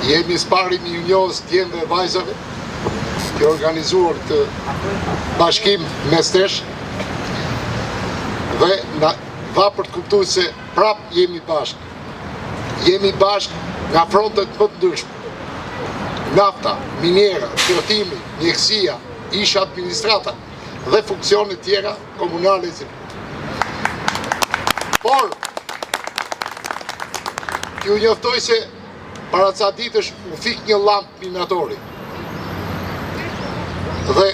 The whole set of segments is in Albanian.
Jemi spari një njohës djemve vajzave, të organizuar të bashkim mestesh, dhe na va për të kuptuar se prap jemi bashkë. Jemi bashkë nga frontet më të ndryshme. Nafta, minera, tregtimi, mjekësia, ish administrata dhe funksionet tjera komunale. Por, t'ju njoftoj se para ca ditësh u fik një lamp minatori. Dhe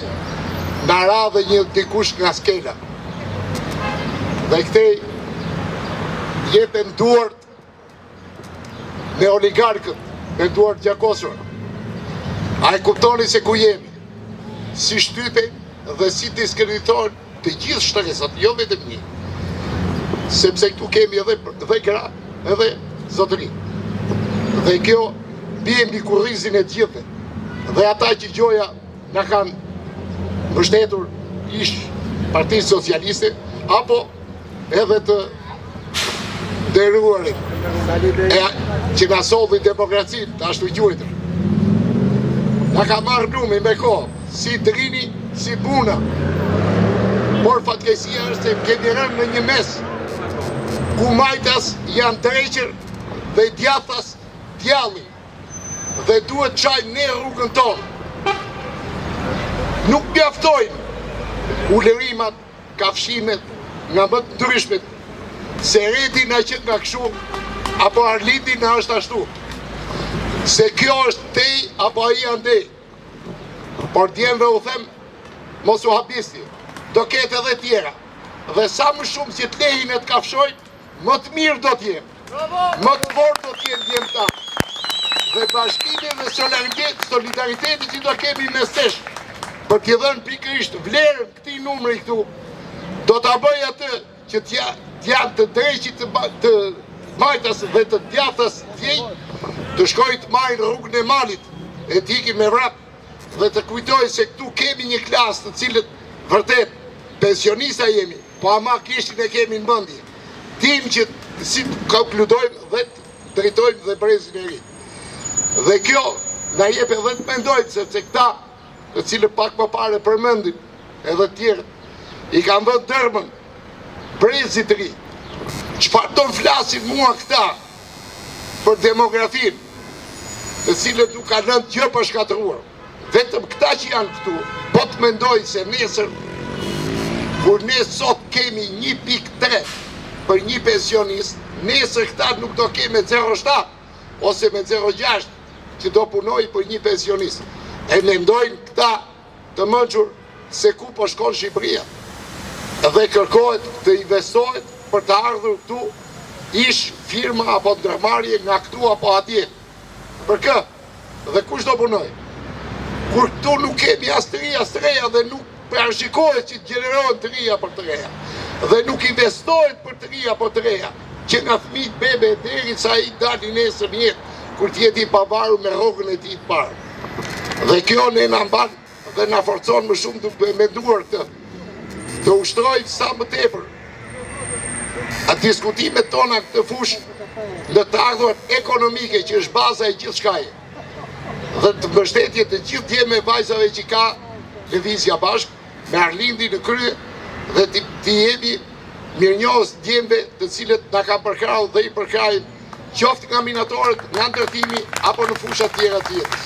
na ra dhe një dikush nga skela. Dhe këtej jepen duart me oligarkët, me duart gjakosur. A e kuptoni se ku jemi? Si shtypen dhe si diskreditojnë të gjithë shtresat, jo vetëm një. Sepse këtu kemi edhe gra, edhe zotëri. Dhe kjo bie mbi kurrizin e gjithë. Dhe ata që gjoja na kanë mbështetur ish Partisë Socialiste, apo edhe të nderuarit që na solli demokracinë, të ashtu quajtur. Na ka marrë numi me kohë, si drini, si puna. Por fatkeqësia është se kemi rënë në një mes ku majtas janë dreqër dhe djathtas djalli. Dhe duhet çajmë ne rrugën tonë. Nuk mjaftojnë ulërimat, kafshimet nga më të ndryshmet, se Redi na qenë nga kështu, apo Arliti na është ashtu. Se kjo është tej apo ai andej. Por djemve u them, mos u habisti, do ketë edhe tjera. Dhe sa më shumë që të lehin e të kafshojnë, më të mirë do t'jem. Më të fort do t'jem djemë ta. Dhe bashkimi dhe solidariteti që do kemi mes për t'i dhënë pikërisht vlerën këtij numri këtu, do t'a bëj atë që t'janë të dreqit të majtas dhe të djathtas djej, të shkojnë të marrin rrugën e malit, e t'ikim me vrap, dhe të kujtoj se këtu kemi një klasë të cilët vërtet pensionista jemi, po ama kishtin e kemi në mendje. Dim që si të konkludojmë dhe të drejtojmë dhe brezin e ri. Dhe kjo na jep edhe të mendojmë, sepse këta, të cilët pak më parë përmendin, edhe tjerët, i kanë vënë dërmën brezit ri. Çfarë do flasin mua këta për demografinë, të cilët nuk kanë lënë gjë pa shkatëruar. Vetëm këta që janë këtu, po të mendojnë se nesër, kur ne sot kemi 1.3 për një pensionist, nesër këta nuk do kemi 0.7 ose me 0.6 që do punoj për një pensionist. E mendojnë këta të mençur se ku po shkon Shqipëria. Dhe kërkohet të investohet për të ardhur këtu ish firma apo ndërmarrje nga këtu apo atje. Për kë? Dhe kush do punoj? Kur këtu nuk kemi as të reja dhe nuk parashikohet që gjenerohen të reja për të reja. Dhe nuk investohet për të reja për të reja. Që nga fëmijët bebe deri sa ai dalin nesër në jetë, kur t'jeti i pavarur me rrogën e tij të parë. Dhe kjo ne na mban dhe na forcon më shumë të menduar të ushtrojmë sa më tepër a diskutimet tona këtë fushë në të ardhurat ekonomike që është baza e gjithçkaje. Dhe të mbështetje të gjithë djemve vajzave që ka lëvizja bashkë me Arlindi në krye dhe të jemi mirënjohës djemve të cilët na kanë përkrahur dhe i përkrahin qoftë nga minatorët, nga ndërtimi apo në fushat tjera të jetës.